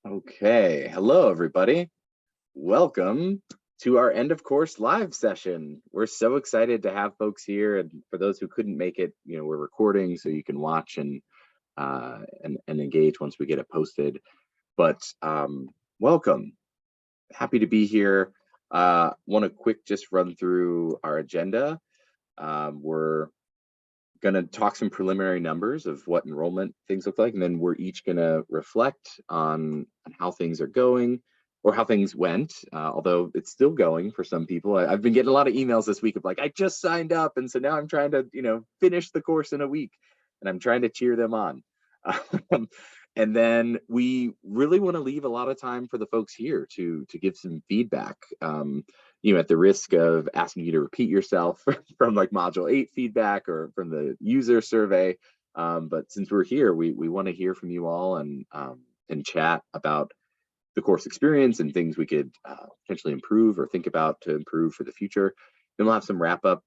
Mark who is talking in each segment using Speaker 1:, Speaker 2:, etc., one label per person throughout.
Speaker 1: Okay, hello everybody. Welcome to our end of course live session. We're so excited to have folks here, and for those who couldn't make it, we're recording so you can watch and engage once we get it posted. But welcome, happy to be here. Want to quick just run through our agenda. We're going to talk some preliminary numbers of what enrollment things look like, and then we're each going to reflect on how things are going or how things went, although it's still going for some people. I've been getting a lot of emails this week of like, I just signed up, and so now I'm trying to finish the course in a week, and I'm trying to cheer them on. And then we really want to leave a lot of time for the folks here to give some feedback. At the risk of asking you to repeat yourself from like module 8 feedback or from the user survey. But since we're here, we want to hear from you all and chat about the course experience and things we could potentially improve or think about to improve for the future. Then we'll have some wrap up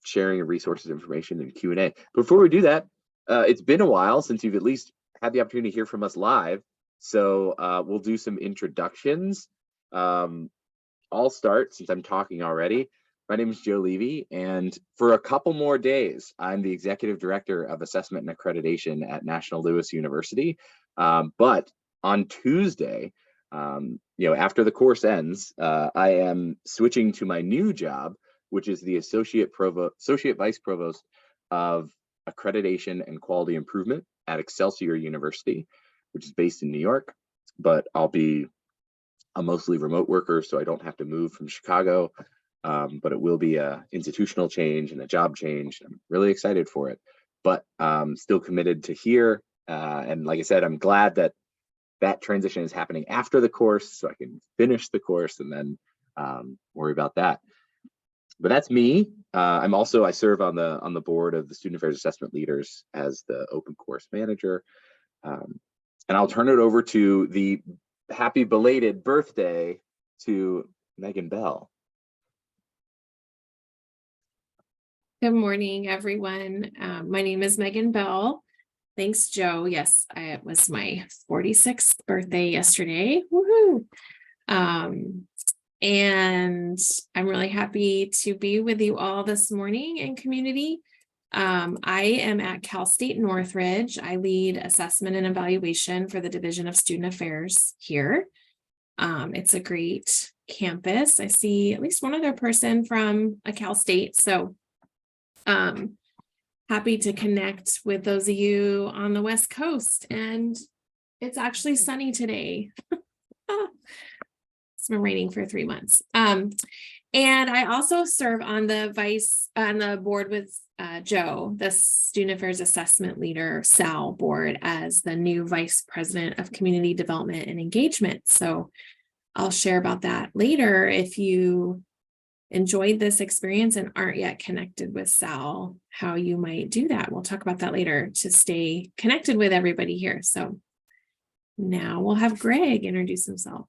Speaker 1: sharing of resources, information, and Q&A. Before we do that, it's been a while since you've at least had the opportunity to hear from us live. So we'll do some introductions. I'll start since I'm talking already. My name is Joe Levy, and for a couple more days, I'm the Executive Director of Assessment and Accreditation at National Louis University. But on Tuesday, after the course ends, I am switching to my new job, which is the Associate Vice Provost of Accreditation and Quality Improvement at Excelsior University, which is based in New York. But I'll be a mostly remote worker, so I don't have to move from Chicago, but it will be a institutional change and a job change. I'm really excited for it, but still committed to here. And like I said, I'm glad that that transition is happening after the course, so I can finish the course and then worry about that. But that's me. I serve on the board of the Student Affairs Assessment Leaders as the open course manager. And I'll turn it over to the happy belated birthday to Megan Bell.
Speaker 2: Good morning, everyone. My name is Megan Bell. Thanks, Joe. Yes, it was my 46th birthday yesterday. Woohoo! And I'm really happy to be with you all this morning in community. I am at Cal State Northridge. I lead assessment and evaluation for the Division of Student Affairs here. It's a great campus. I see at least one other person from a Cal State, so happy to connect with those of you on the West Coast. And it's actually sunny today. It's been raining for 3 months. And I also serve on the board with Joe, the Student Affairs Assessment Leader, SAL board, as the new Vice President of Community Development and Engagement. So I'll share about that later. If you enjoyed this experience and aren't yet connected with SAL, how you might do that. We'll talk about that later to stay connected with everybody here. So now we'll have Greg introduce himself.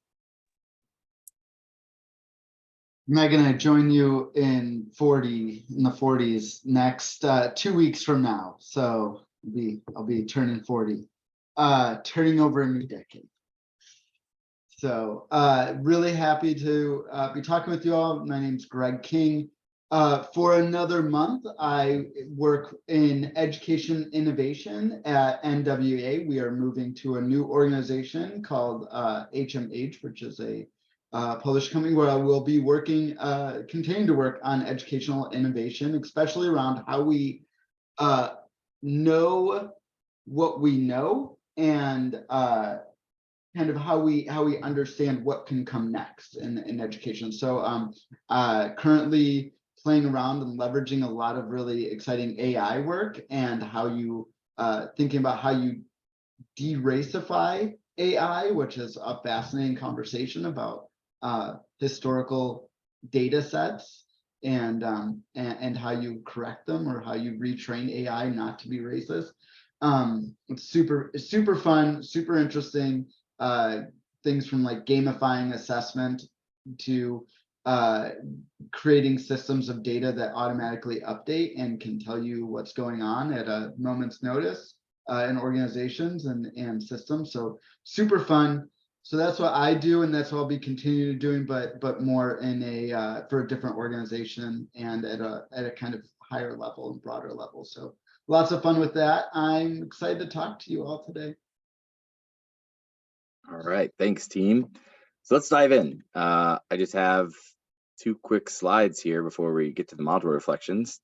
Speaker 3: Megan, I join you in the 40s next 2 weeks from now. So I'll be turning 40, turning over a new decade. So really happy to be talking with you all. My name's Greg King. For another month, I work in education innovation at NWA. We are moving to a new organization called HMH, which is a published company where I will be working, continuing to work on educational innovation, especially around how we know what we know and kind of how we understand what can come next in education. So currently playing around and leveraging a lot of really exciting AI work and how you thinking about how you de-racify AI, which is a fascinating conversation about historical data sets and how you correct them or how you retrain AI not to be racist. It's super fun, super interesting. Things from like gamifying assessment to creating systems of data that automatically update and can tell you what's going on at a moment's notice. in organizations and systems. So super fun. So that's what I do, and that's what I'll be continuing doing, but more in a for a different organization and at a kind of higher level and broader level. So lots of fun with that. I'm excited to talk to you all today.
Speaker 1: All right, thanks, team. So let's dive in. I just have 2 quick slides here before we get to the module reflections.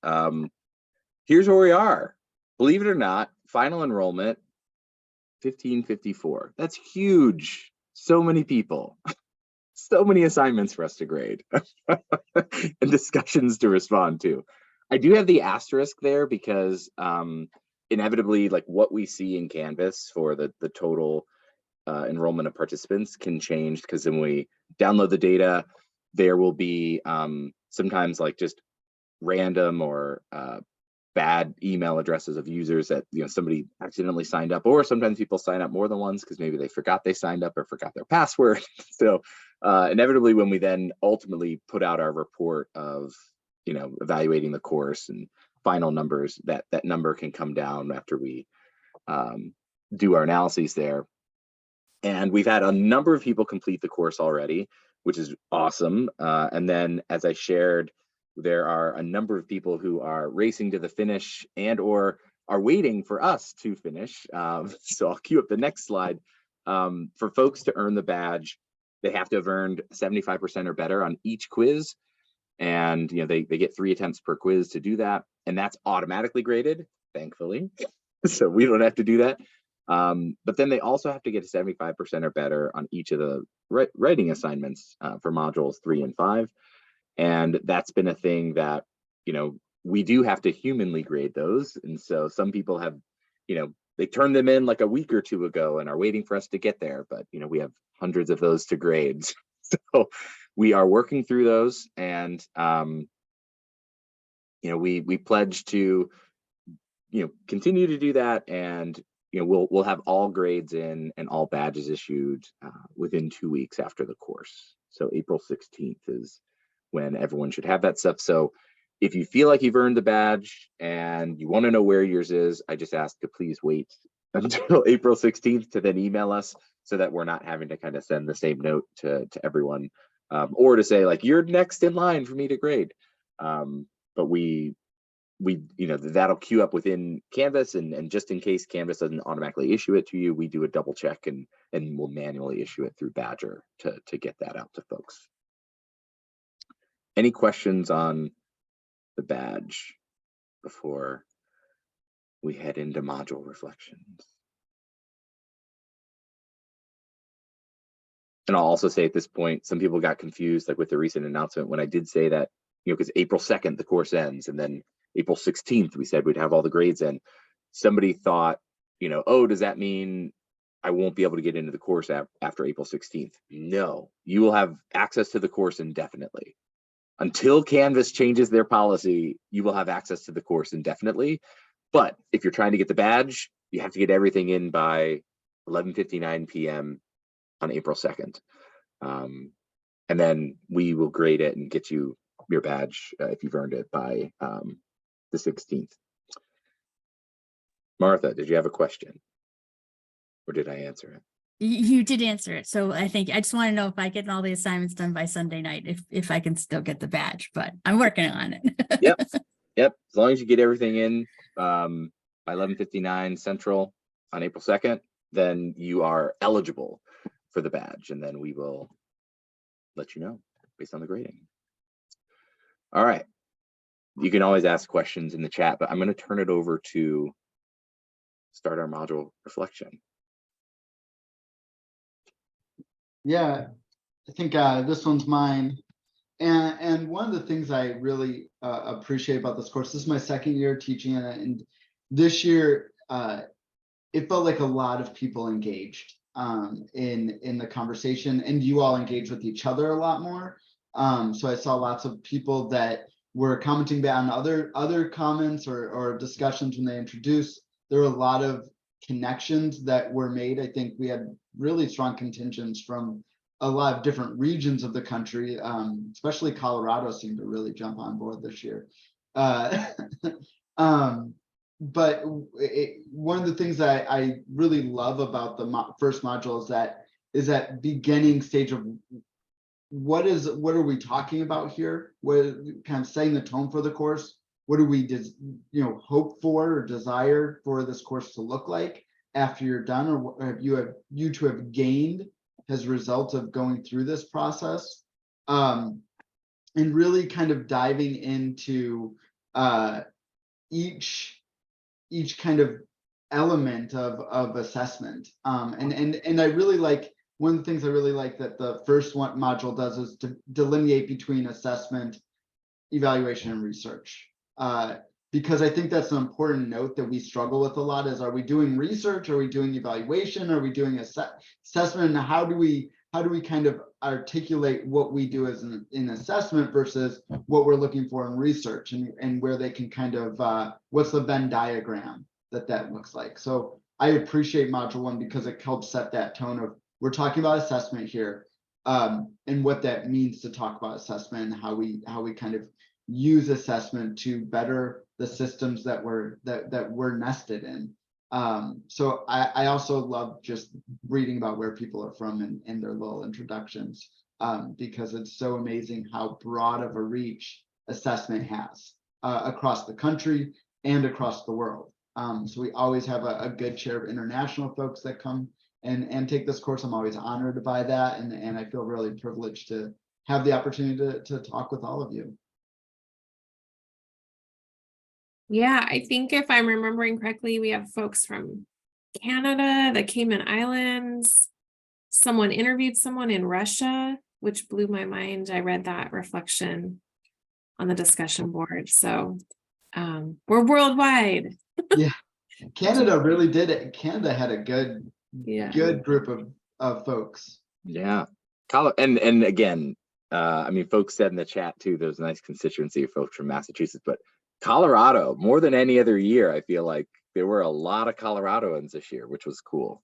Speaker 1: Here's where we are. Believe it or not, final enrollment 1554. That's huge. So many people, so many assignments for us to grade and discussions to respond to. I do have the asterisk there because inevitably, like what we see in Canvas for the total enrollment of participants can change, because when we download the data, there will be sometimes like just random or bad email addresses of users that somebody accidentally signed up, or sometimes people sign up more than once because maybe they forgot they signed up or forgot their password. So inevitably, when we then ultimately put out our report of evaluating the course and final numbers, that number can come down after we do our analyses there. And we've had a number of people complete the course already, which is awesome. And then, as I shared, there are a number of people who are racing to the finish and or are waiting for us to finish. So I'll cue up the next slide. For folks to earn the badge, they have to have earned 75% or better on each quiz. And they get 3 attempts per quiz to do that. And that's automatically graded, thankfully. So we don't have to do that. But then they also have to get a 75% or better on each of the writing assignments for modules 3 and 5. And that's been a thing that, we do have to humanly grade those. And so some people have, they turned them in like a week or 2 ago and are waiting for us to get there. But, we have hundreds of those to grade. So we are working through those. And, we pledge to, continue to do that. And, we'll have all grades in and all badges issued within 2 weeks after the course. So April 16th is when everyone should have that stuff. So if you feel like you've earned the badge and you want to know where yours is, I just ask to please wait until April 16th to then email us, so that we're not having to kind of send the same note to everyone, or to say like, you're next in line for me to grade. But we that'll queue up within Canvas, and just in case Canvas doesn't automatically issue it to you, we do a double check and we'll manually issue it through Badger to get that out to folks. Any questions on the badge before we head into module reflections? And I'll also say at this point, some people got confused, like with the recent announcement, when I did say that, because April 2nd, the course ends, and then April 16th, we said we'd have all the grades in. Somebody thought, oh, does that mean I won't be able to get into the course after April 16th? No, you will have access to the course indefinitely. Until Canvas changes their policy, you will have access to the course indefinitely. But if you're trying to get the badge, you have to get everything in by 11:59 p.m. on April 2nd. And then we will grade it and get you your badge if you've earned it by the 16th. Martha, did you have a question? Or did I answer it?
Speaker 4: You did answer it. So I just want to know if I get all the assignments done by Sunday night, if I can still get the badge, but I'm working on it.
Speaker 1: Yep. As long as you get everything in by 11:59 Central on April 2nd, then you are eligible for the badge, and then we will let you know based on the grading. All right. You can always ask questions in the chat, but I'm going to turn it over to start our module reflection.
Speaker 3: Yeah, I think this one's mine. And one of the things I really appreciate about this course, this is my 2nd year teaching it, and this year it felt like a lot of people engaged in the conversation, and you all engaged with each other a lot more. So I saw lots of people that were commenting back on other comments or discussions when they introduced. There were a lot of connections that were made. I think we had really strong contingents from a lot of different regions of the country, especially Colorado seemed to really jump on board this year. but one of the things that I really love about the first module is that beginning stage of what are we talking about here? What kind of setting the tone for the course? What do we hope for or desire for this course to look like after you're done, or what have you to have gained as a result of going through this process? And really kind of diving into each kind of element of assessment. And I really like, one of the things I really like that the first one module does is to delineate between assessment, evaluation, and research. Because I think that's an important note that we struggle with a lot is, are we doing research? Are we doing evaluation? Are we doing assessment? And how do we kind of articulate what we do as in assessment versus what we're looking for in research, and where they can kind of, what's the Venn diagram that looks like. So I appreciate module 1 because it helps set that tone of, we're talking about assessment here, and what that means to talk about assessment, and how we kind of use assessment to better the systems that we're nested in. So I also love just reading about where people are from and their little introductions, because it's so amazing how broad of a reach assessment has across the country and across the world. So we always have a good share of international folks that come and take this course. I'm always honored by that, and I feel really privileged to have the opportunity to talk with all of you.
Speaker 2: Yeah, I think if I'm remembering correctly, we have folks from Canada, the Cayman Islands. Someone interviewed someone in Russia, which blew my mind. I read that reflection on the discussion board. So we're worldwide.
Speaker 3: Yeah, Canada really did it. Canada had a good group of folks.
Speaker 1: Yeah, and again, I mean, folks said in the chat too, there's a nice constituency of folks from Massachusetts, but Colorado, more than any other year, I feel like there were a lot of Coloradoans this year, which was cool.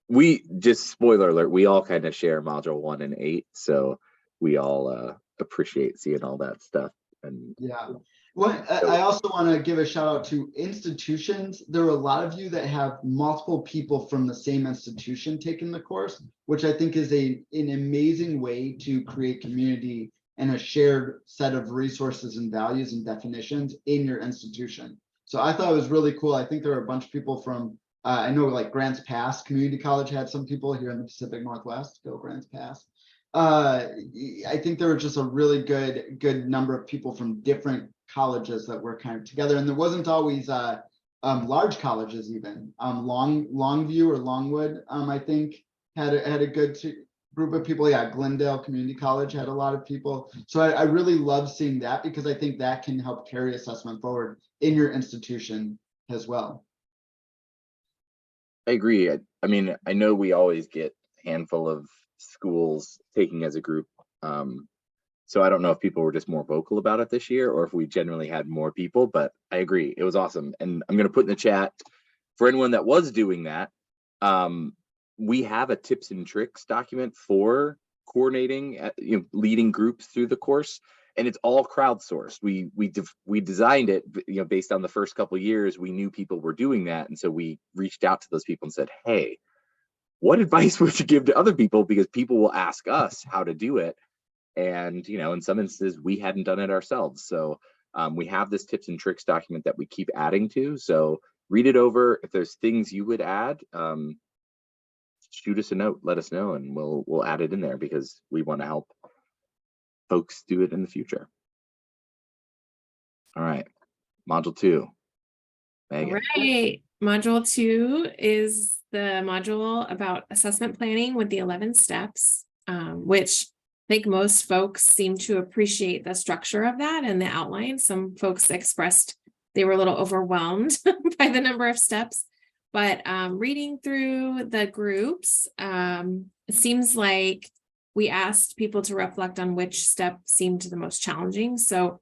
Speaker 1: We just, spoiler alert, we all kind of share module 1 and 8, so we all appreciate seeing all that stuff. And
Speaker 3: yeah, well, I also want to give a shout out to institutions. There are a lot of you that have multiple people from the same institution taking the course, which I think is an amazing way to create community and a shared set of resources and values and definitions in your institution. So I thought it was really cool. I think there are a bunch of people from, I know like Grants Pass Community College had some people here in the Pacific Northwest, go Grants Pass. I think there were just a really good number of people from different colleges that were kind of together. And there wasn't always large colleges even. Longview or Longwood, I think had a good group of people. Yeah, Glendale Community College had a lot of people. So I really love seeing that, because I think that can help carry assessment forward in your institution as well.
Speaker 1: I agree. I mean, I know we always get a handful of schools taking as a group. So I don't know if people were just more vocal about it this year or if we generally had more people, but I agree. It was awesome. And I'm going to put in the chat for anyone that was doing that. We have a tips and tricks document for coordinating, leading groups through the course, and it's all crowdsourced. We designed it, based on the first couple of years. We knew people were doing that, and so we reached out to those people and said, "Hey, what advice would you give to other people?" Because people will ask us how to do it, and in some instances we hadn't done it ourselves. So we have this tips and tricks document that we keep adding to. So read it over. If there's things you would add, shoot us a note, let us know, and we'll add it in there, because we want to help folks do it in the future. All right, module 2. Megan.
Speaker 2: Right, module 2 is the module about assessment planning with the 11 steps, which I think most folks seem to appreciate the structure of that and the outline. Some folks expressed they were a little overwhelmed by the number of steps. But reading through the groups, it seems like we asked people to reflect on which step seemed the most challenging. So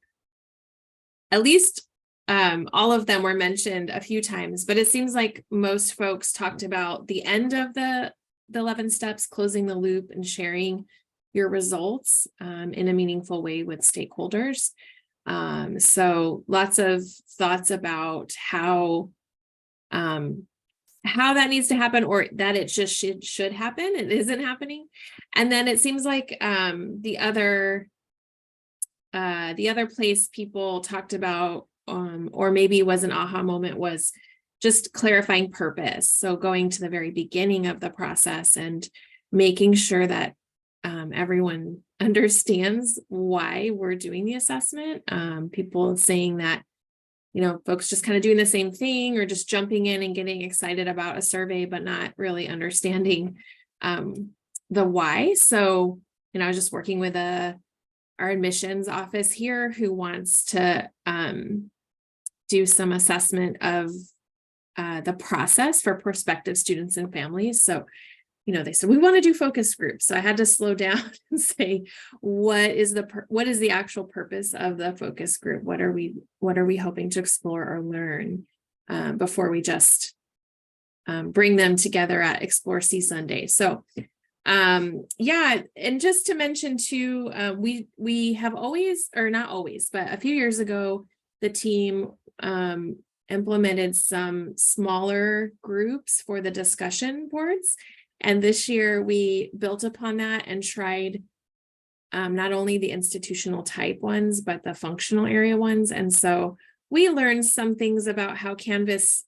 Speaker 2: at least all of them were mentioned a few times, but it seems like most folks talked about the end of the 11 steps, closing the loop and sharing your results in a meaningful way with stakeholders. So lots of thoughts about how that needs to happen, or that it just should happen. It isn't happening. And then it seems like the other place people talked about, or maybe was an aha moment, was just clarifying purpose. So going to the very beginning of the process and making sure that everyone understands why we're doing the assessment. People saying that, folks just kind of doing the same thing, or just jumping in and getting excited about a survey, but not really understanding the why. So, I was just working with our admissions office here, who wants to do some assessment of the process for prospective students and families. So, they said, we want to do focus groups. So I had to slow down and say, what is the actual purpose of the focus group? What are we hoping to explore or learn before we just bring them together at Explore C Sunday? So yeah, and just to mention too, we have always, or not always, but a few years ago, the team implemented some smaller groups for the discussion boards. And this year we built upon that and tried not only the institutional type ones, but the functional area ones. And so we learned some things about how Canvas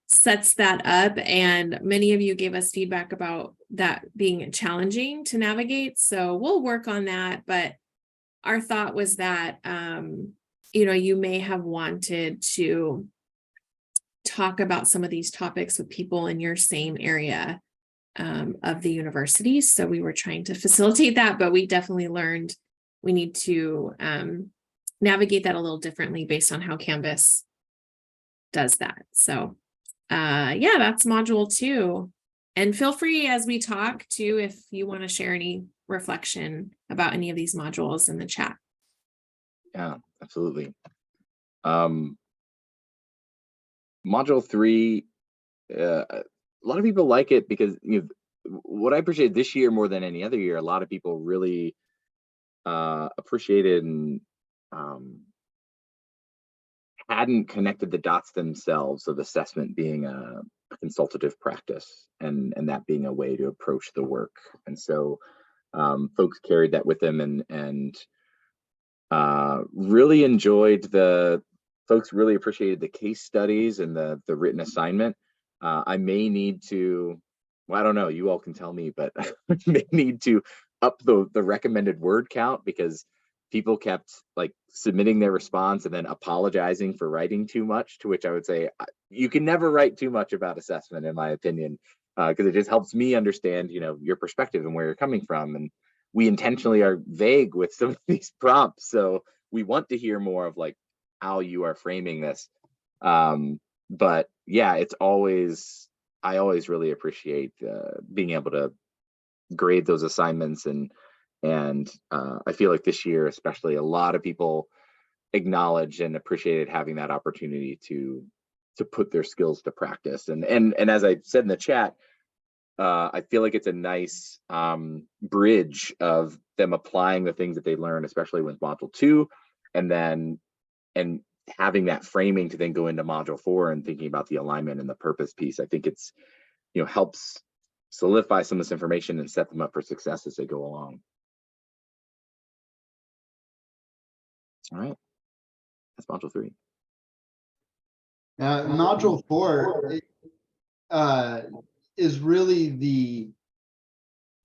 Speaker 2: sets that up. And many of you gave us feedback about that being challenging to navigate. So we'll work on that. But our thought was that, you may have wanted to talk about some of these topics with people in your same area of the university. So we were trying to facilitate that, but we definitely learned we need to navigate that a little differently based on how Canvas does that. So yeah, that's module 2. And feel free as we talk too, if you want to share any reflection about any of these modules in the chat.
Speaker 1: Yeah, absolutely. Module 3, a lot of people like it because what I appreciate this year more than any other year, a lot of people really appreciated and hadn't connected the dots themselves of assessment being a consultative practice and that being a way to approach the work. And so folks carried that with them and really enjoyed folks really appreciated the case studies and the written assignment. I may need to, well, I don't know, you all can tell me, but I may need to up the recommended word count because people kept like submitting their response and then apologizing for writing too much, to which I would say, you can never write too much about assessment, in my opinion, because it just helps me understand, your perspective and where you're coming from. And we intentionally are vague with some of these prompts. So we want to hear more of like how you are framing this. But yeah, I always really appreciate being able to grade those assignments. And I feel like this year, especially, a lot of people acknowledged and appreciated having that opportunity to put their skills to practice. And as I said in the chat, I feel like it's a nice bridge of them applying the things that they learn, especially with module 2, and having that framing to then go into module 4 and thinking about the alignment and the purpose piece. I think it's, helps solidify some of this information and set them up for success as they go along. All right, that's module 3.
Speaker 3: Module 4 is really the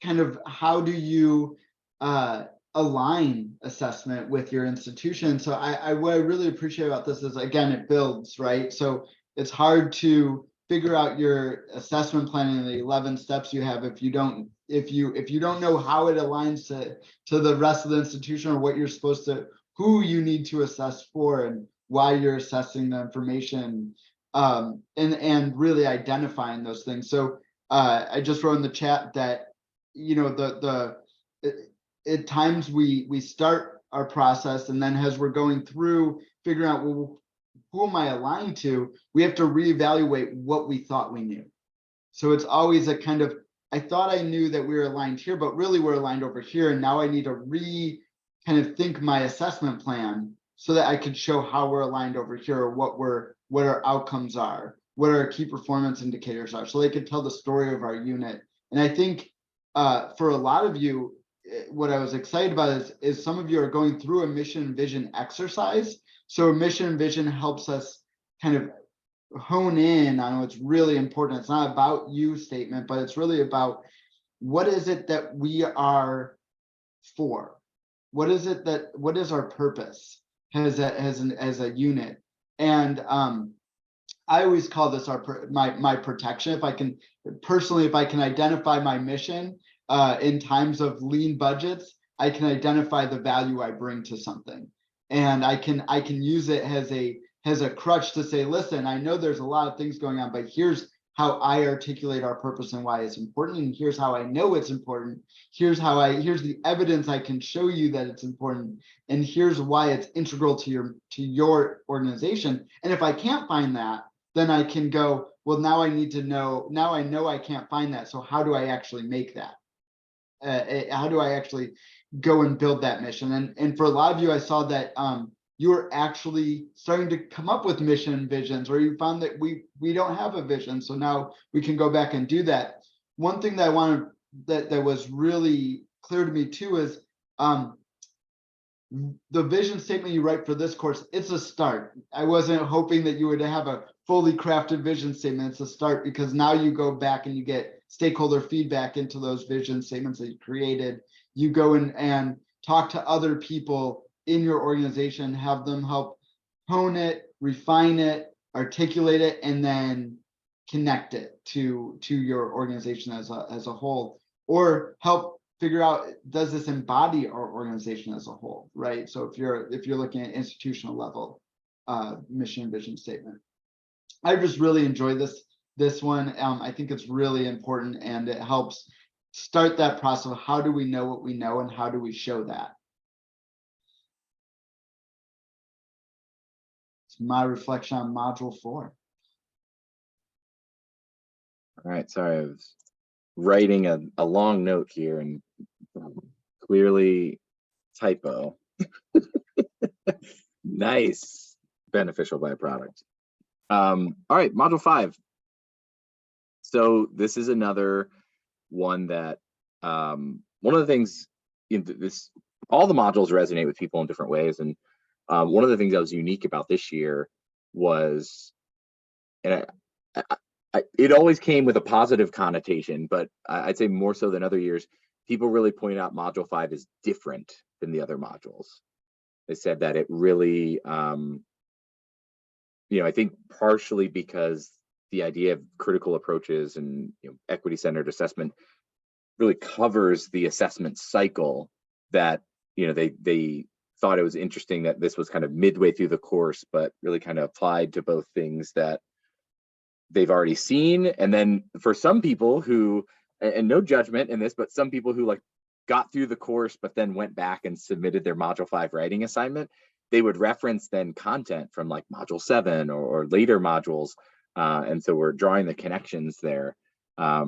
Speaker 3: kind of how do you align assessment with your institution. So what I really appreciate about this is, again, it builds, right? So it's hard to figure out your assessment plan and the 11 steps you have if you don't know how it aligns to the rest of the institution, or what you're supposed to, who you need to assess for, and why you're assessing the information, and really identifying those things. So I just wrote in the chat that at times we start our process, and then as we're going through figuring out, well, who am I aligned to, we have to reevaluate what we thought we knew. So it's always a kind of, I thought I knew that we were aligned here, but really we're aligned over here, and now I need to kind of think my assessment plan so that I could show how we're aligned over here, or what our outcomes are, what our key performance indicators are, so they could tell the story of our unit. And I think for a lot of you, what I was excited about is some of you are going through a mission and vision exercise. So mission and vision helps us kind of hone in on what's really important. It's not about you statement, but it's really about what is it that we are for? What is our purpose as a unit? And I always call this my protection. If I can identify my mission in times of lean budgets, I can identify the value I bring to something, and I can use it as a crutch to say, listen, I know there's a lot of things going on, but here's how I articulate our purpose and why it's important, and here's how I know it's important. Here's the evidence I can show you that it's important, and here's why it's integral to your organization. And if I can't find that, then I can go, well, now I know I can't find that. So how do I actually make that? How do I actually go and build that mission? And for a lot of you, I saw that you're actually starting to come up with mission visions, or you found that we don't have a vision. So now we can go back and do that. One thing that I wanted that was really clear to me too is the vision statement you write for this course, it's a start. I wasn't hoping that you would have a fully crafted vision statement. It's a start, because now you go back and you get stakeholder feedback into those vision statements that you created. You go in and talk to other people in your organization, have them help hone it, refine it, articulate it, and then connect it to your organization as a whole, or help figure out, does this embody our organization as a whole, right? So if you're looking at institutional level mission and vision statement, I just really enjoyed this one. I think it's really important, and it helps start that process of how do we know what we know and how do we show that. It's my reflection on module 4.
Speaker 1: All right, sorry, I was writing a long note here and clearly typo. Nice, beneficial byproduct. All right, module 5. So this is another one that one of the things in this, all the modules resonate with people in different ways, and one of the things that was unique about this year was, and it always came with a positive connotation, but I'd say more so than other years, people really pointed out module 5 is different than the other modules. They said that it really, I think partially because the idea of critical approaches and equity-centered assessment really covers the assessment cycle, that they thought it was interesting that this was kind of midway through the course, but really kind of applied to both things that they've already seen. And then for some people who, and no judgment in this, but some people who got through the course but then went back and submitted their module 5 writing assignment, they would reference then content from module 7 or later modules, and so we're drawing the connections there. But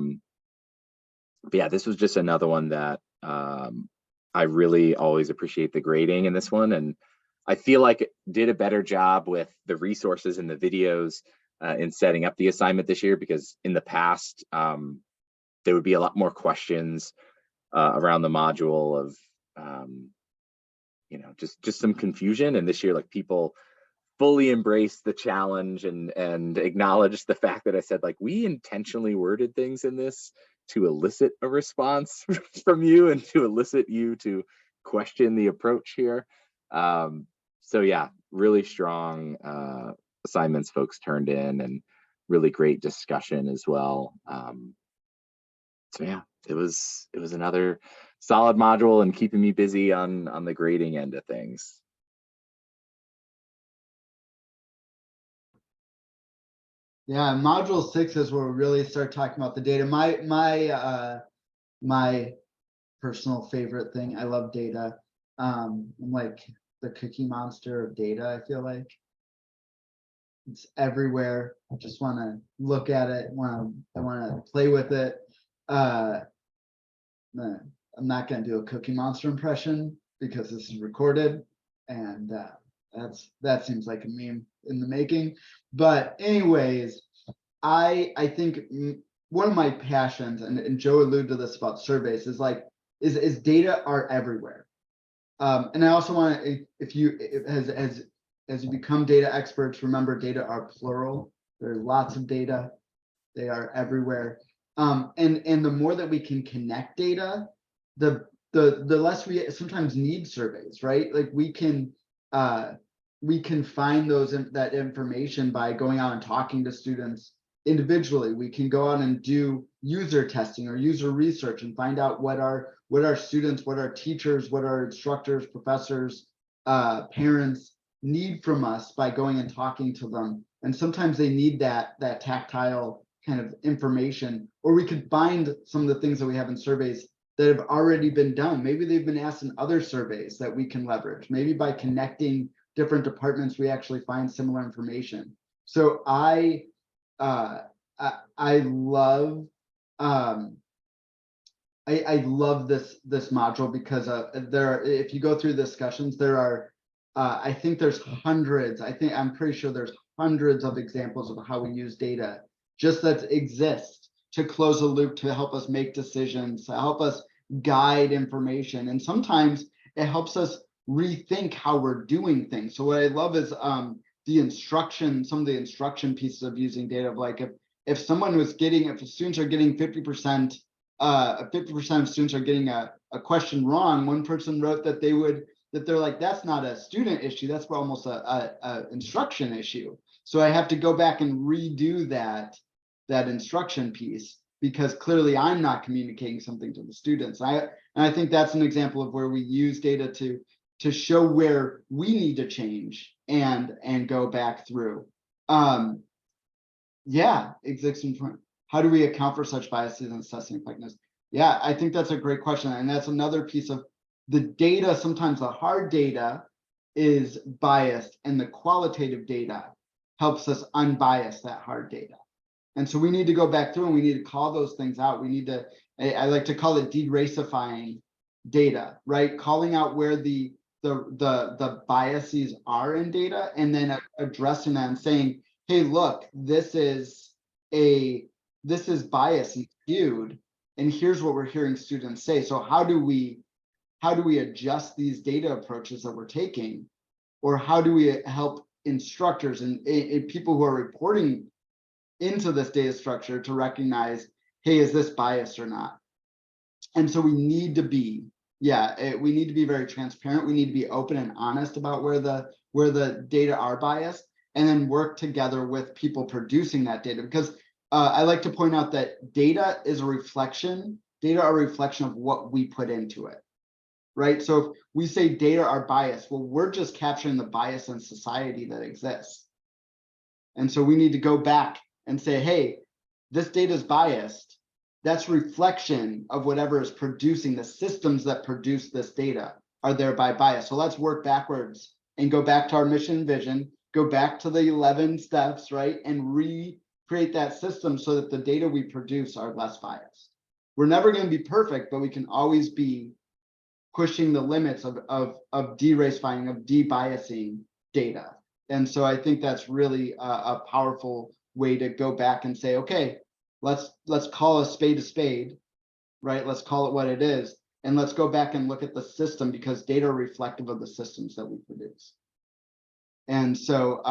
Speaker 1: yeah, this was just another one that I really always appreciate the grading in this one, and I feel like it did a better job with the resources and the videos in setting up the assignment this year, because in the past there would be a lot more questions around the module of just some confusion, and this year people fully embraced the challenge and acknowledged the fact that I said we intentionally worded things in this to elicit a response from you and to elicit you to question the approach here. So yeah, really strong assignments folks turned in, and really great discussion as well. So yeah, it was another solid module and keeping me busy on the grading end of things.
Speaker 3: Yeah, module 6 is where we really start talking about the data. My personal favorite thing, I love data. I'm like the Cookie Monster of data. I feel like it's everywhere. I just want to look at it. I want to play with it. I'm not going to do a Cookie Monster impression, because this is recorded, and that seems like a meme in the making. But anyways, I think one of my passions, and Joe alluded to this about surveys, is data are everywhere. And I also want to, as you become data experts, remember data are plural. There are lots of data. They are everywhere. And the more that we can connect data, the less we sometimes need surveys, right? Like we can find that information by going out and talking to students individually. We can go out and do user testing or user research and find out what our students, what our teachers, what our instructors, professors, parents need from us by going and talking to them. And sometimes they need that tactile kind of information, or we could find some of the things that we have in surveys that have already been done. Maybe they've been asked in other surveys that we can leverage. Maybe by connecting different departments, we actually find similar information. So I love I love this module because if you go through discussions, there are I think there's hundreds. I'm pretty sure there's hundreds of examples of how we use data just that exist to close a loop, to help us make decisions, to help us guide information. And sometimes it helps us rethink how we're doing things. So what I love is some of the instruction pieces of using data, of like if students are getting 50%, 50% of students are getting a question wrong. One person wrote that they're like, that's not a student issue, that's almost a instruction issue. So I have to go back and redo that instruction piece because clearly I'm not communicating something to the students. And I think that's an example of where we use data to show where we need to change and go back through. Yeah, how do we account for such biases in assessing effectiveness? Yeah, I think that's a great question. And that's another piece of the data. Sometimes the hard data is biased and the qualitative data helps us unbias that hard data. And so we need to go back through and we need to call those things out. We need to, I like to call it de-racifying data, right? Calling out where the biases are in data and then addressing that and saying, hey, look, this is bias and skewed, and here's what we're hearing students say. So how do we adjust these data approaches that we're taking, or how do we help instructors and people who are reporting into this data structure to recognize, hey, is this biased or not? And so we need to be, we need to be very transparent. We need to be open and honest about where the data are biased, and then work together with people producing that data. Because I like to point out that data are a reflection of what we put into it, right? So if we say data are biased, well, we're just capturing the bias in society that exists. And so we need to go back and say, hey, this data is biased. That's reflection of whatever is producing the systems that produce this data are thereby biased. So let's work backwards and go back to our mission and vision, go back to the 11 steps, right? And recreate that system so that the data we produce are less biased. We're never going to be perfect, but we can always be pushing the limits of de-racifying, of de-biasing data. And so I think that's really a powerful way to go back and say, okay, let's call a spade, right? Let's call it what it is. And let's go back and look at the system, because data are reflective of the systems that we produce. And so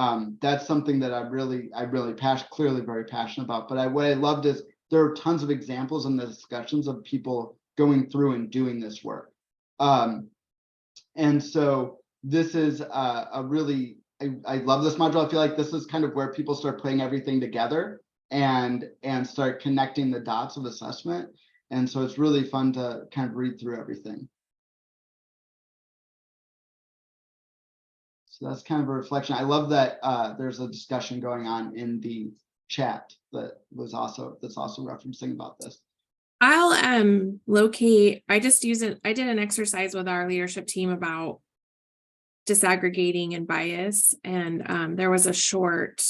Speaker 3: that's something that I'm really clearly very passionate about. But what I loved is there are tons of examples in the discussions of people going through and doing this work. And so this is a really, I love this module. I feel like this is kind of where people start putting everything together and start connecting the dots of assessment. And so it's really fun to kind of read through everything. So that's kind of a reflection. I love that there's a discussion going on in the chat that's also referencing about this.
Speaker 2: I'll locate, I did an exercise with our leadership team about disaggregating and bias. And there was a short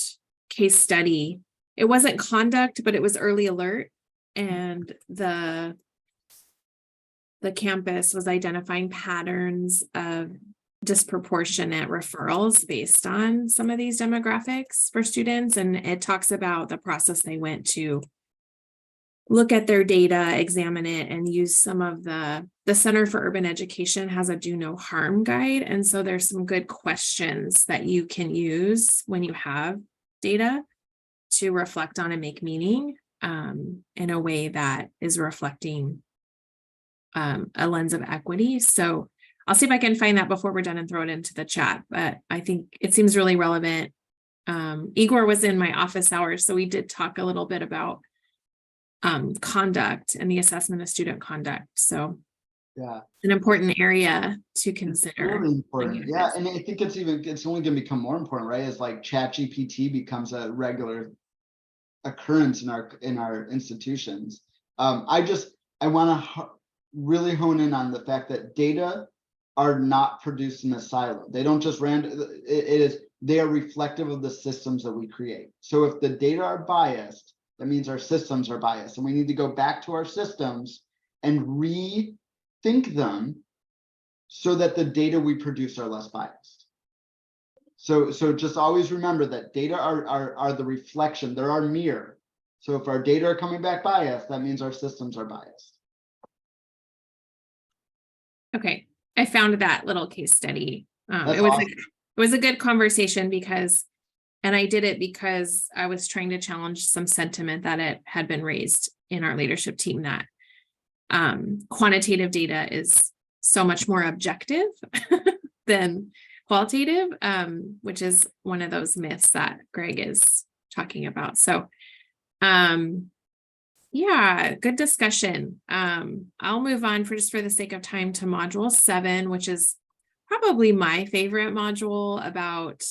Speaker 2: case study. It wasn't conduct, but it was early alert. And the the campus was identifying patterns of disproportionate referrals based on some of these demographics for students. And it talks about the process they went to look at their data, examine it, and use some of the Center for Urban Education has a do no harm guide. And so there's some good questions that you can use when you have data to reflect on and make meaning in a way that is reflecting a lens of equity. So I'll see if I can find that before we're done and throw it into the chat, but I think it seems really relevant. Igor was in my office hours, so we did talk a little bit about conduct and the assessment of student conduct. So
Speaker 3: Yeah,
Speaker 2: an important area to consider.
Speaker 3: really important.
Speaker 2: when
Speaker 3: Yeah,
Speaker 2: you-
Speaker 3: and I think it's only going to become more important, right? As like ChatGPT becomes a regular occurrence in our institutions. I want to really hone in on the fact that data are not produced in a silo. They don't just they are reflective of the systems that we create. So if the data are biased, that means our systems are biased, and we need to go back to our systems and rethink them so that the data we produce are less biased. So just always remember that data are the reflection, they're our mirror. So if our data are coming back biased, that means our systems are biased.
Speaker 2: Okay, I found that little case study.
Speaker 3: That's
Speaker 2: It was
Speaker 3: awesome.
Speaker 2: it was a good conversation because, and I did it because I was trying to challenge some sentiment that it had been raised in our leadership team that quantitative data is so much more objective than qualitative, which is one of those myths that Greg is talking about. So yeah, good discussion. I'll move on for the sake of time to module 7, which is probably my favorite module about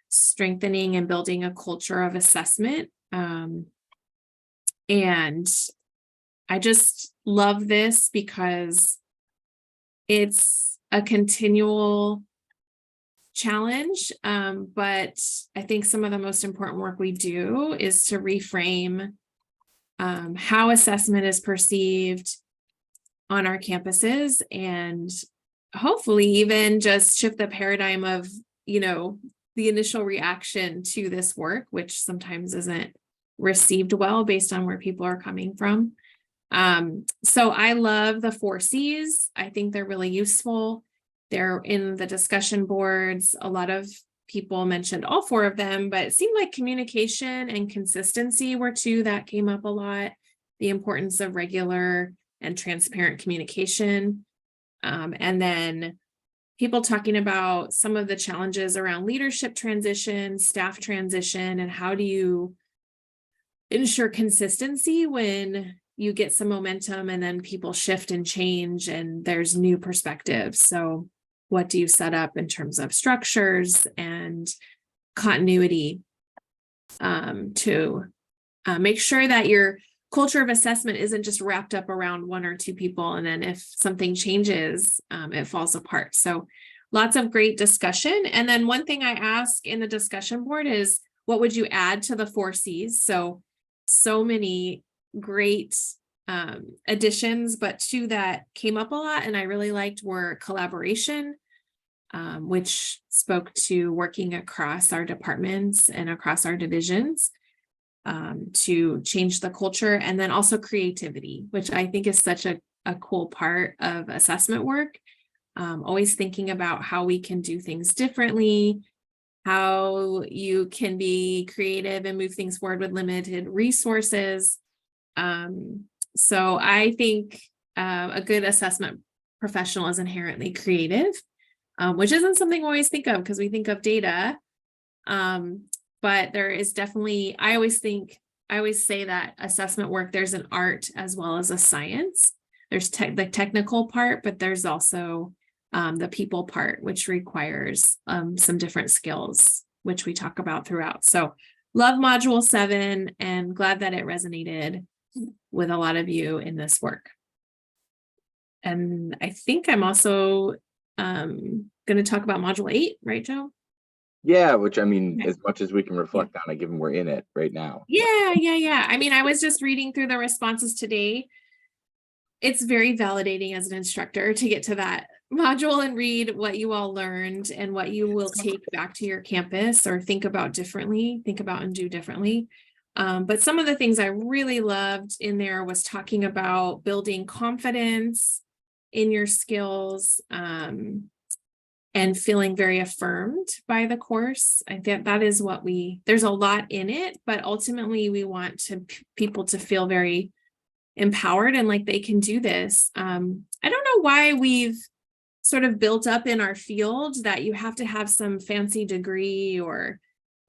Speaker 2: strengthening and building a culture of assessment. And I just love this because it's a continual challenge. But I think some of the most important work we do is to reframe how assessment is perceived on our campuses, and hopefully even just shift the paradigm of, the initial reaction to this work, which sometimes isn't received well based on where people are coming from. So I love the 4 C's. I think they're really useful. They're in the discussion boards. A lot of people mentioned all 4 of them, but it seemed like communication and consistency were 2 that came up a lot. The importance of regular and transparent communication. And then people talking about some of the challenges around leadership transition, staff transition, and how do you ensure consistency when you get some momentum and then people shift and change and there's new perspectives. So what do you set up in terms of structures and continuity to make sure that your culture of assessment isn't just wrapped up around 1 or 2 people, and then if something changes, it falls apart. So lots of great discussion. And then one thing I ask in the discussion board is, what would you add to the 4 C's? So many great additions, but 2 that came up a lot and I really liked were collaboration, which spoke to working across our departments and across our divisions to change the culture, and then also creativity, which I think is such a cool part of assessment work. Always thinking about how we can do things differently, how you can be creative and move things forward with limited resources. So I think a good assessment professional is inherently creative, which isn't something we always think of because we think of data. But there is definitely, I always say that assessment work, there's an art as well as a science. There's the technical part, but there's also the people part, which requires some different skills, which we talk about throughout. So love module 7 and glad that it resonated with a lot of you in this work. And I think I'm also going to talk about module 8, right, Joe?
Speaker 1: Yeah, which I mean,
Speaker 2: Okay.
Speaker 1: as much as we can reflect on it, given we're in it right now.
Speaker 2: Yeah. I mean, I was just reading through the responses today. it's very validating as an instructor to get to that module and read what you all learned and what you will take back to your campus or think about and do differently. But some of the things I really loved in there was talking about building confidence in your skills, and feeling very affirmed by the course. I think that is what there's a lot in it, but ultimately we want people to feel very empowered and like they can do this. I don't know why we've sort of built up in our field that you have to have some fancy degree or,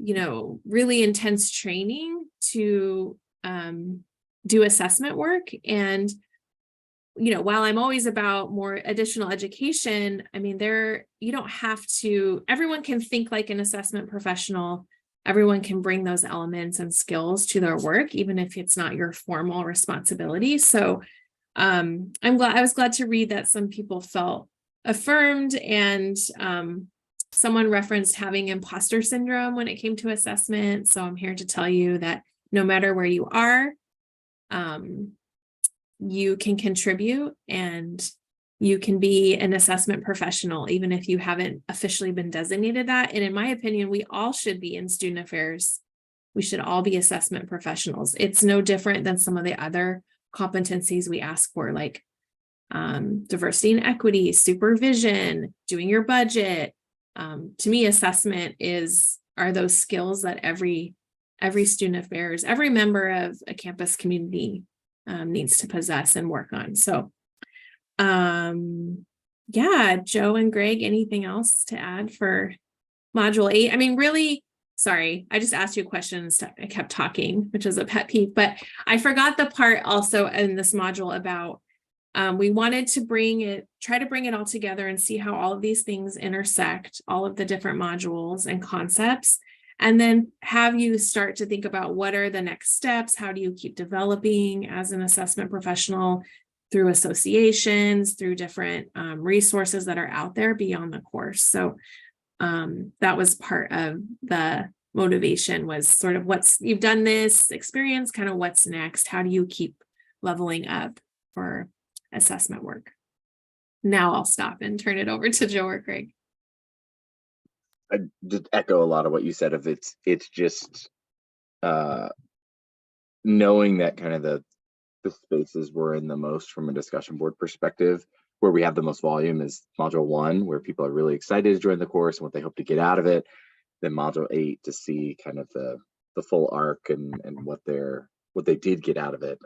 Speaker 2: really intense training to do assessment work. And while I'm always about more additional education, I mean, you don't have to, everyone can think like an assessment professional. Everyone can bring those elements and skills to their work, even if it's not your formal responsibility. So I was glad to read that some people felt affirmed, and someone referenced having imposter syndrome when it came to assessment. So I'm here to tell you that no matter where you are, you can contribute and you can be an assessment professional, even if you haven't officially been designated that. And in my opinion, we all should be in student affairs. We should all be assessment professionals. It's no different than some of the other competencies we ask for, like diversity and equity, supervision, doing your budget. To me, assessment are those skills that every student affairs, every member of a campus community needs to possess and work on. So yeah, Joe and Greg, anything else to add for module 8? I mean, really, sorry, I just asked you questions. I kept talking, which is a pet peeve, but I forgot the part also in this module about we wanted to try to bring it all together and see how all of these things intersect, all of the different modules and concepts, and then have you start to think about what are the next steps? How do you keep developing as an assessment professional through associations, through different resources that are out there beyond the course? So that was part of the motivation, was sort of you've done this experience, kind of what's next? How do you keep leveling up for assessment work? Now I'll stop and turn it over to Joe or Greg.
Speaker 1: I just echo a lot of what you said. It's just knowing that kind of the spaces we're in the most from a discussion board perspective, where we have the most volume, is module 1, where people are really excited to join the course and what they hope to get out of it. Then module 8 to see kind of the full arc and what they did get out of it.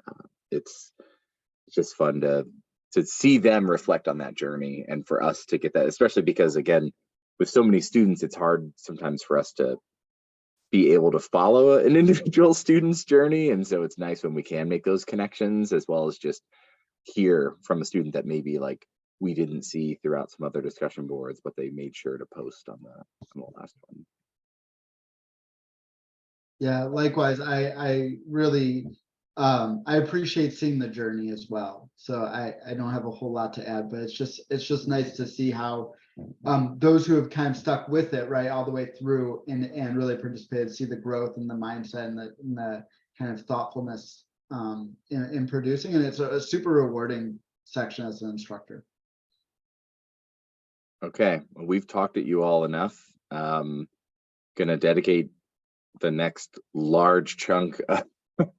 Speaker 1: It's just fun to see them reflect on that journey, and for us to get that, especially because, again, with so many students, it's hard sometimes for us to be able to follow an individual student's journey. And so it's nice when we can make those connections, as well as just hear from a student that maybe like we didn't see throughout some other discussion boards, but they made sure to post on the last one.
Speaker 3: Yeah, likewise. I really I appreciate seeing the journey as well. So I don't have a whole lot to add, but it's just nice to see how those who have kind of stuck with it right all the way through and really participated, see the growth and the mindset and the kind of thoughtfulness in producing. And it's a super rewarding section as an instructor.
Speaker 1: Okay, well, we've talked at you all enough. Gonna dedicate the next large chunk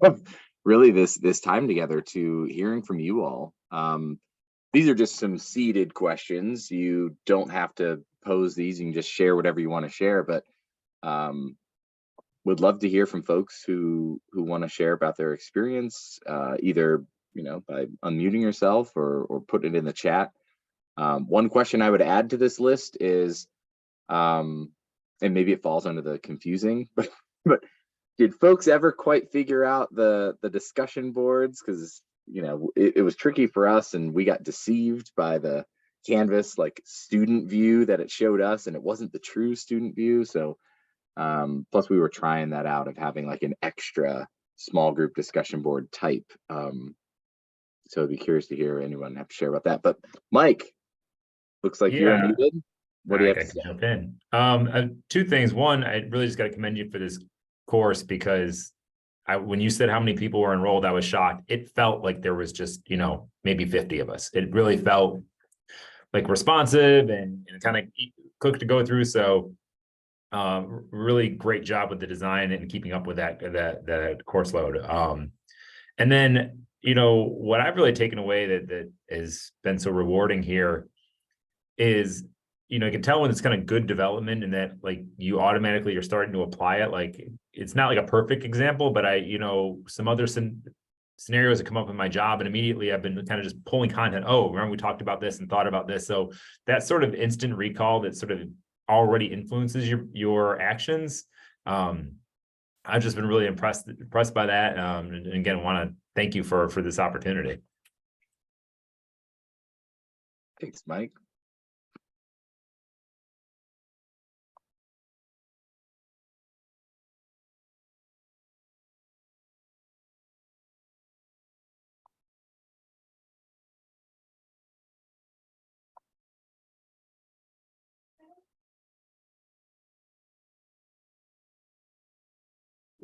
Speaker 1: of really this time together to hearing from you all. These are just some seeded questions. You don't have to pose these. You can just share whatever you want to share, but would love to hear from folks who want to share about their experience, either by unmuting yourself or putting it in the chat. One question I would add to this list is, and maybe it falls under the confusing, but did folks ever quite figure out the discussion boards? Because it was tricky for us, and we got deceived by the Canvas like student view that it showed us, and it wasn't the true student view. So plus we were trying that out of having like an extra small group discussion board type. So I'd be curious to hear anyone have to share about that. But Mike, looks like you're unmuted. What do you have to say?
Speaker 5: Jump in. 2 things. One, I really just got to commend you for this course, because when you said how many people were enrolled, I was shocked. It felt like there was just, maybe 50 of us. It really felt like responsive and kind of quick to go through. So really great job with the design and keeping up with that course load. And then, what I've really taken away that has been so rewarding here is, you can tell when it's kind of good development and that like you automatically are starting to apply it. Like it's not like a perfect example, but some other scenarios that come up in my job, and immediately I've been kind of just pulling content. Oh, remember we talked about this and thought about this. So that sort of instant recall that sort of already influences your actions. I've just been really impressed by that. And again, want to thank you for this opportunity.
Speaker 1: Thanks, Mike.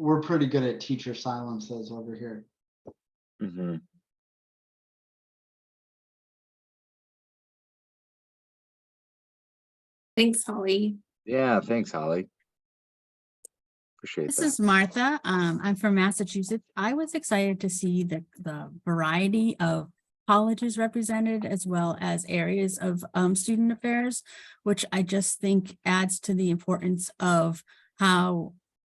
Speaker 3: We're pretty good at teacher silences over here.
Speaker 1: Mm-hmm.
Speaker 2: Thanks, Holly.
Speaker 1: Yeah, thanks, Holly. Appreciate
Speaker 4: This
Speaker 1: that.
Speaker 4: is Martha. I'm from Massachusetts. I was excited to see the variety of colleges represented as well as areas of student affairs, which I just think adds to the importance of how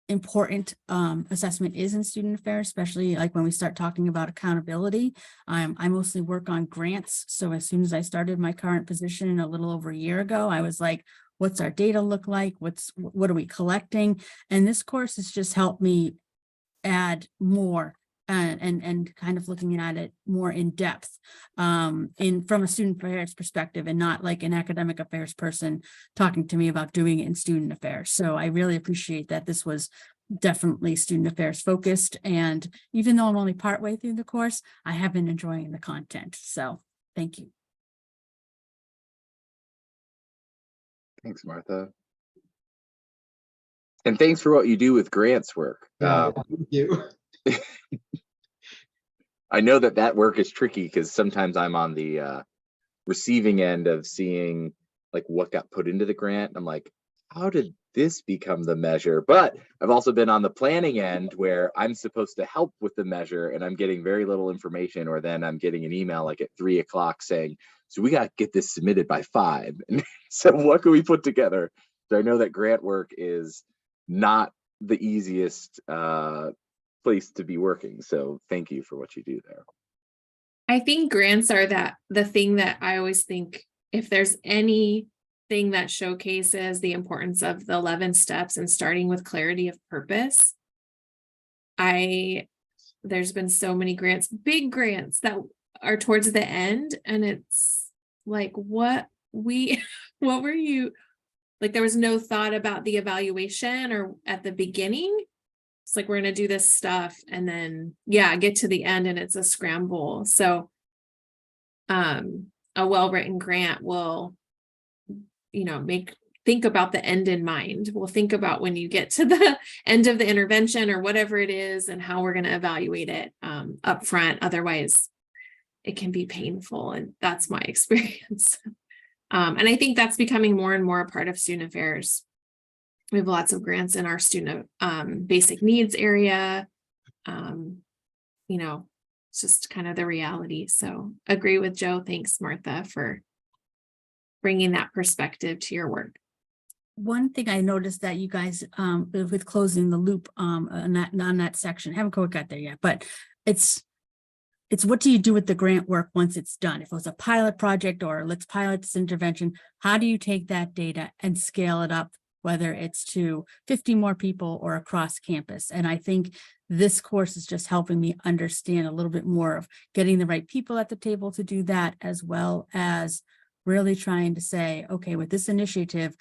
Speaker 4: important assessment is in student affairs, especially like when we start talking about accountability. I mostly work on grants. So as soon as I started my current position a little over a year ago, I was like, what's our data look like? What are we collecting? And this course has just helped me add more and kind of looking at it more in depth from a student affairs perspective, and not like an academic affairs person talking to me about doing it in student affairs. So I really appreciate that this was definitely student affairs focused. And even though I'm only partway through the course, I have been enjoying the content. So thank you.
Speaker 1: Thanks, Martha. And thanks for what you do with grants work.
Speaker 3: Thank you.
Speaker 1: I know that work is tricky because sometimes I'm on the receiving end of seeing like what got put into the grant. I'm like, how did this become the measure? But I've also been on the planning end where I'm supposed to help with the measure and I'm getting very little information, or then I'm getting an email like at 3 o'clock saying, so we got to get this submitted by 5. And so what can we put together? So I know that grant work is not the easiest place to be working. So thank you for what you do there.
Speaker 2: I think grants are the thing that I always think, if there's anything that showcases the importance of the 11 steps and starting with clarity of purpose. There's been so many grants, big grants that are towards the end, and it's like, what were you, like there was no thought about the evaluation or at the beginning. It's like, we're going to do this stuff and then get to the end and it's a scramble. So a well-written grant will think about the end in mind. We'll think about when you get to the end of the intervention or whatever it is and how we're going to evaluate it up front. Otherwise it can be painful, and that's my experience. And I think that's becoming more and more a part of student affairs. We have lots of grants in our student basic needs area. It's just kind of the reality. So agree with Joe. Thanks, Martha, for bringing that perspective to your work.
Speaker 4: One thing I noticed that you guys, with closing the loop on that section, haven't quite got there yet, but it's what do you do with the grant work once it's done? If it was a pilot project or let's pilot this intervention, how do you take that data and scale it up, whether it's to 50 more people or across campus? And I think this course is just helping me understand a little bit more of getting the right people at the table to do that, as well as really trying to say, okay, with this initiative,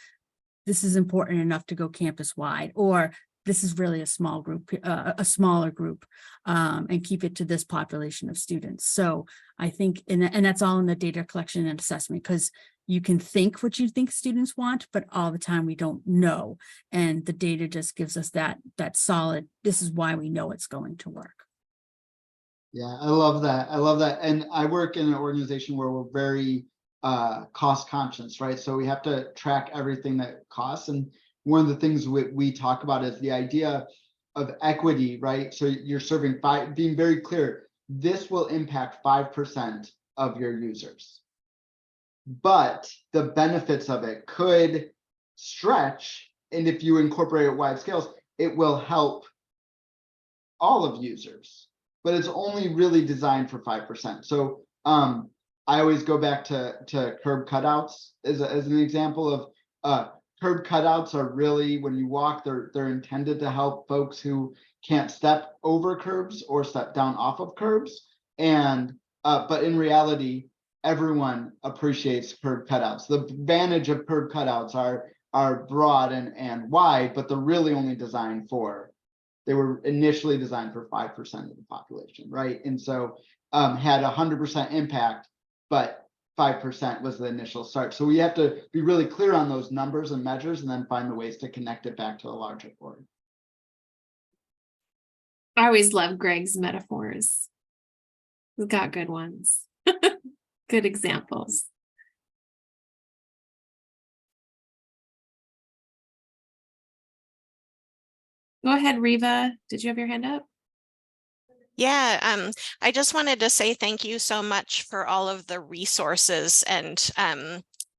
Speaker 4: this is important enough to go campus wide, or this is really a small group, a smaller group, and keep it to this population of students. So I think, and that's all in the data collection and assessment, because you can think what you think students want, but all the time we don't know. And the data just gives us that solid, this is why we know it's going to work.
Speaker 3: Yeah, I love that. I love that. And I work in an organization where we're very cost conscious, right? So we have to track everything that costs. And one of the things we talk about is the idea of equity, right? So you're serving being very clear, this will impact 5% of your users. But the benefits of it could stretch. And if you incorporate it wide scales, it will help all of users, but it's only really designed for 5%. So I always go back to curb cutouts as an example of curb cutouts are really, when you walk, they're intended to help folks who can't step over curbs or step down off of curbs. And but in reality, everyone appreciates curb cutouts. The advantage of curb cutouts are broad and wide, but they're really only designed for, they were initially designed for 5% of the population, right? And so had 100% impact, but 5% was the initial start. So we have to be really clear on those numbers and measures, and then find the ways to connect it back to a larger board.
Speaker 2: I always love Greg's metaphors. He's got good ones. Good examples. Go ahead, Riva. Did you have your hand up?
Speaker 6: Yeah, I just wanted to say thank you so much for all of the resources and,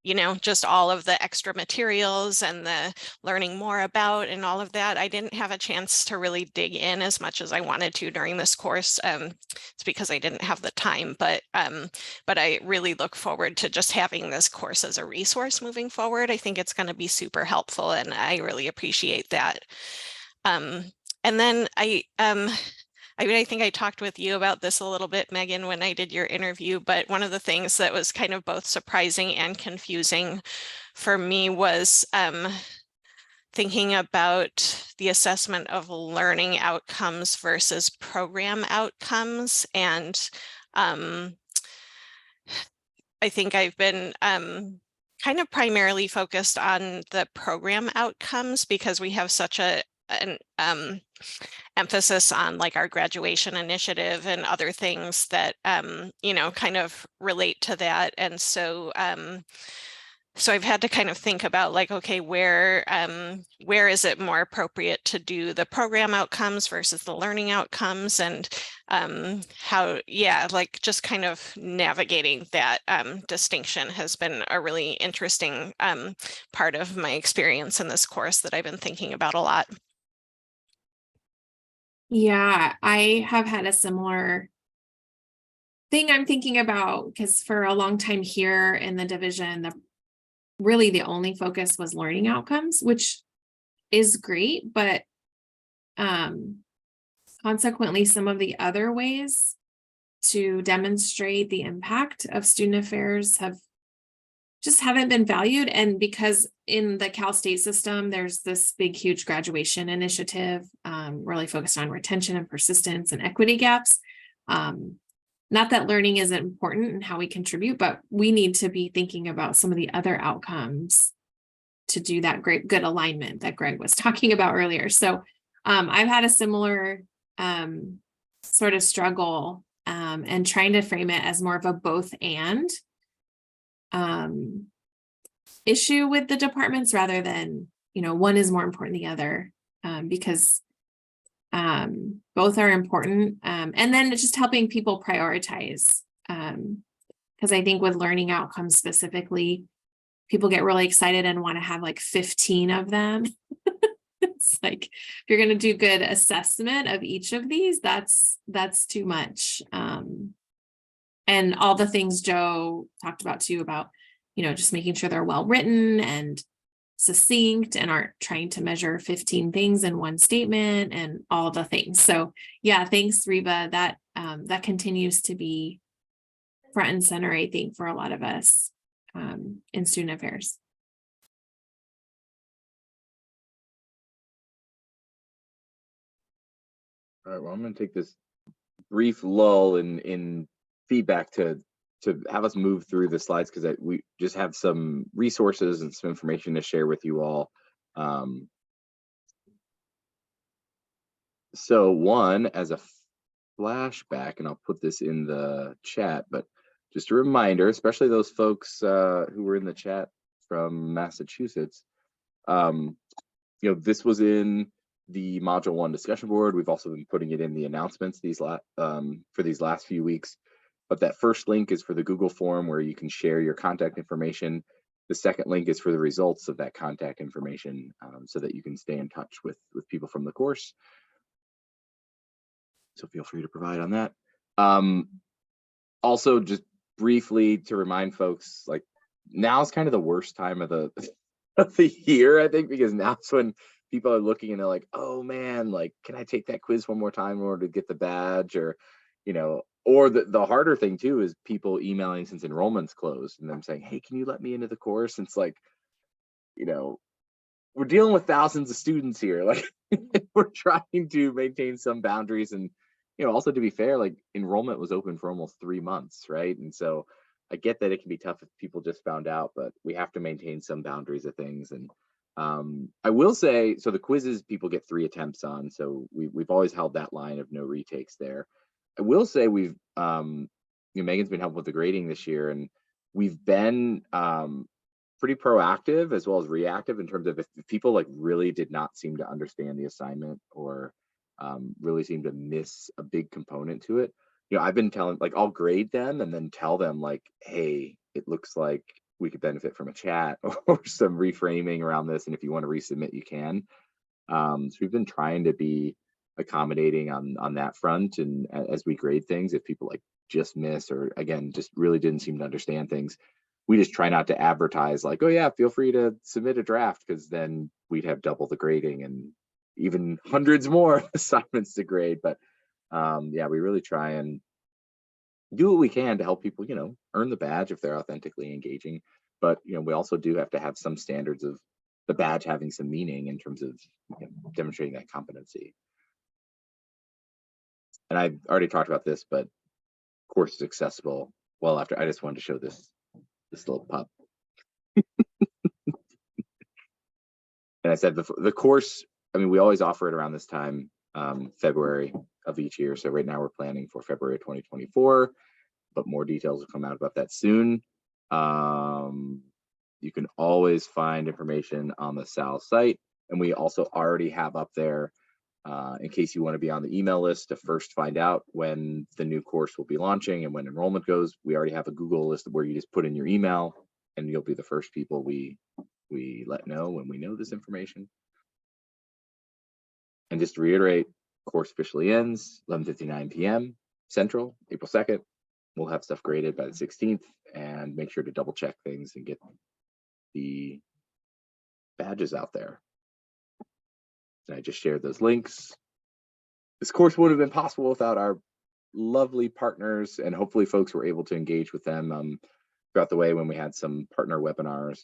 Speaker 6: you know, just all of the extra materials and the learning more about and all of that. I didn't have a chance to really dig in as much as I wanted to during this course. It's because I didn't have the time, but I really look forward to just having this course as a resource moving forward. I think it's going to be super helpful, and I really appreciate that. And then I mean, I think I talked with you about this a little bit, Megan, when I did your interview, but one of the things that was kind of both surprising and confusing for me was thinking about the assessment of learning outcomes versus program outcomes. And I think I've been kind of primarily focused on the program outcomes because we have such an emphasis on like our graduation initiative and other things that you know, kind of relate to that. And so so I've had to kind of think about like, okay, where is it more appropriate to do the program outcomes versus the learning outcomes, and how, yeah, like just kind of navigating that distinction has been a really interesting part of my experience in this course that I've been thinking about a lot.
Speaker 2: Yeah, I have had a similar thing I'm thinking about, because for a long time here in the division, really the only focus was learning outcomes, which is great, but consequently, some of the other ways to demonstrate the impact of student affairs haven't been valued. And because in the Cal State system, there's this big, huge graduation initiative, really focused on retention and persistence and equity gaps. Not that learning isn't important and how we contribute, but we need to be thinking about some of the other outcomes to do that good alignment that Greg was talking about earlier. So I've had a similar sort of struggle and trying to frame it as more of a both and issue with the departments rather than, you know, one is more important than the other, because both are important. And then it's just helping people prioritize, because I think with learning outcomes specifically, people get really excited and want to have like 15 of them. It's like, if you're going to do good assessment of each of these, that's too much. And all the things Joe talked about too, about, you know, just making sure they're well written and succinct and aren't trying to measure 15 things in one statement and all the things. So yeah, thanks, Reba. That continues to be front and center, I think, for a lot of us in student affairs.
Speaker 1: All right, well, I'm going to take this brief lull in feedback to have us move through the slides, because we just have some resources and some information to share with you all. So one, as a flashback, and I'll put this in the chat, but just a reminder, especially those folks who were in the chat from Massachusetts, this was in the Module 1 discussion board. We've also been putting it in the announcements for these last few weeks. But that first link is for the Google form where you can share your contact information. The second link is for the results of that contact information, so that you can stay in touch with people from the course. So feel free to provide on that. Also, just briefly to remind folks, like, now is kind of the worst time of the year, I think, because now it's when people are looking and they're like, oh man, like, can I take that quiz one more time in order to get the badge? Or, or the harder thing too is people emailing since enrollment's closed and them saying, hey, can you let me into the course? And it's like, we're dealing with thousands of students here. Like, we're trying to maintain some boundaries, and also, to be fair, like, enrollment was open for almost 3 months, right? And so I get that it can be tough if people just found out, but we have to maintain some boundaries of things. And I will say, so the quizzes people get 3 attempts on, so we've always held that line of no retakes there. I will say we've Megan's been helping with the grading this year, and we've been pretty proactive as well as reactive in terms of if people like really did not seem to understand the assignment, or really seem to miss a big component to it. I've been telling, like, I'll grade them and then tell them, like, hey, it looks like we could benefit from a chat or some reframing around this, and if you want to resubmit, you can. So we've been trying to be accommodating on that front, and as we grade things, if people like just miss, or again just really didn't seem to understand things, we just try not to advertise like, oh yeah, feel free to submit a draft, because then we'd have double the grading and even hundreds more assignments to grade. But yeah, we really try and do what we can to help people, earn the badge if they're authentically engaging. But we also do have to have some standards of the badge having some meaning in terms of demonstrating that competency. And I've already talked about this, but course is accessible well after. I just wanted to show this little pup. And I said the course, I mean, we always offer it around this time, February of each year. So right now we're planning for February 2024, but more details will come out about that soon. You can always find information on the SAL site, and we also already have up there, in case you want to be on the email list to first find out when the new course will be launching and when enrollment goes. We already have a Google list where you just put in your email, and you'll be the first people we let know when we know this information. And just to reiterate, course officially ends 11:59 p.m. Central, April 2nd. We'll have stuff graded by the 16th, and make sure to double check things and get the badges out there. And I just shared those links. This course would have been possible without our lovely partners, and hopefully folks were able to engage with them throughout the way when we had some partner webinars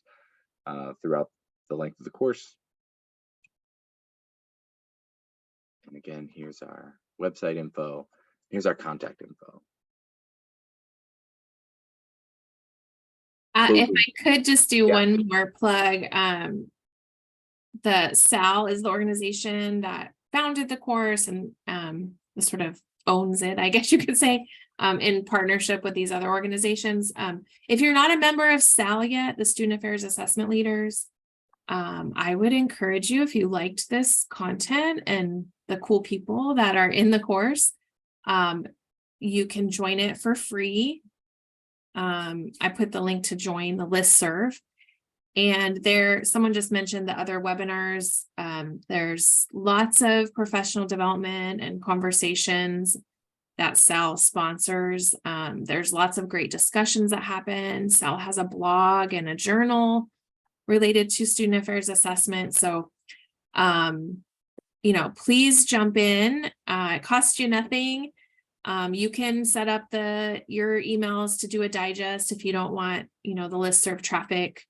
Speaker 1: throughout the length of the course. And again, here's our website info. Here's our contact info.
Speaker 2: If I could just do one more plug, the SAL is the organization that founded the course and sort of owns it, I guess you could say, in partnership with these other organizations. If you're not a member of SAL yet, the Student Affairs Assessment Leaders, I would encourage you, if you liked this content and the cool people that are in the course, you can join it for free. I put the link to join the listserv. And someone just mentioned the other webinars. There's lots of professional development and conversations that SAL sponsors. There's lots of great discussions that happen. SAL has a blog and a journal related to student affairs assessment. So, please jump in. It costs you nothing. You can set up your emails to do a digest if you don't want, the listserv traffic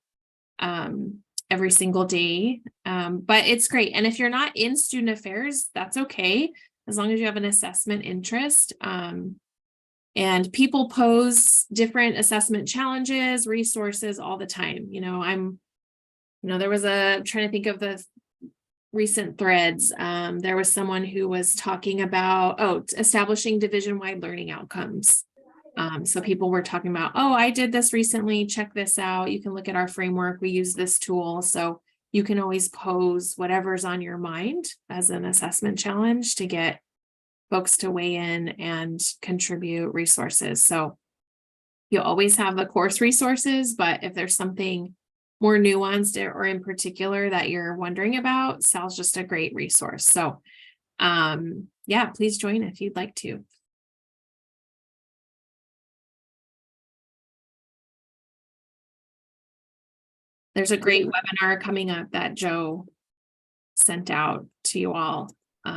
Speaker 2: every single day. But it's great. And if you're not in student affairs, that's okay. as long as you have an assessment interest. And people pose different assessment challenges, resources all the time. There was I'm trying to think of the recent threads. There was someone who was talking about, establishing division-wide learning outcomes. So people were talking about, I did this recently, check this out. You can look at our framework. We use this tool. So you can always pose whatever's on your mind as an assessment challenge to get folks to weigh in and contribute resources. So you'll always have the course resources, but if there's something more nuanced or in particular that you're wondering about, Sal's just a great resource. So yeah, please join if you'd like to. There's a great webinar coming up that Joe sent out to you all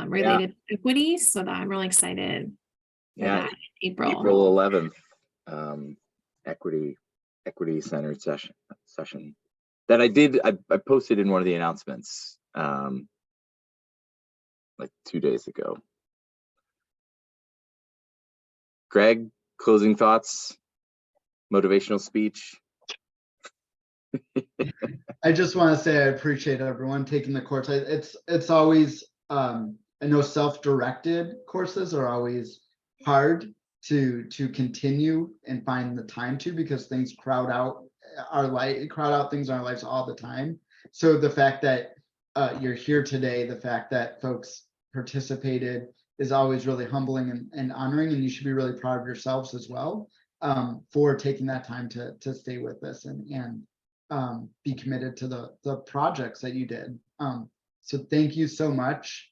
Speaker 2: related to equity. So that I'm really excited for that in April.
Speaker 1: April 11th, equity centered session that I posted in one of the announcements like 2 days ago. Greg, closing thoughts, motivational speech.
Speaker 3: I just want to say I appreciate everyone taking the course. It's always I know self-directed courses are always hard to continue and find the time to, because things crowd out things in our lives all the time. So the fact that you're here today, the fact that folks participated is always really humbling and honoring, and you should be really proud of yourselves as well for taking that time to stay with us and be committed to the projects that you did. So thank you so much.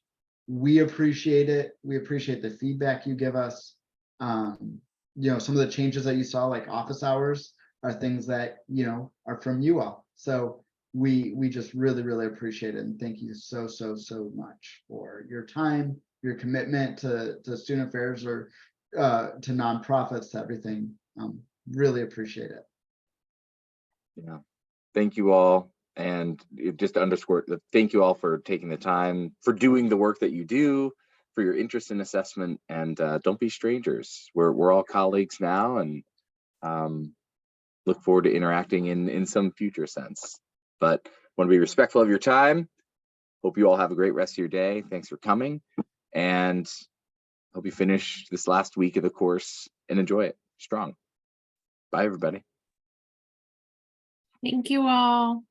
Speaker 3: We appreciate it. We appreciate the feedback you give us. Some of the changes that you saw, like office hours, are things that, are from you all. So we just really, really appreciate it. And thank you so much for your time, your commitment to student affairs or to nonprofits, everything. Really appreciate it.
Speaker 1: Yeah. Thank you all. And just to underscore, thank you all for taking the time, for doing the work that you do, for your interest in assessment, and don't be strangers. We're all colleagues now, and look forward to interacting in some future sense. But want to be respectful of your time. Hope you all have a great rest of your day. Thanks for coming, and hope you finish this last week of the course and enjoy it strong. Bye, everybody.
Speaker 2: Thank you all.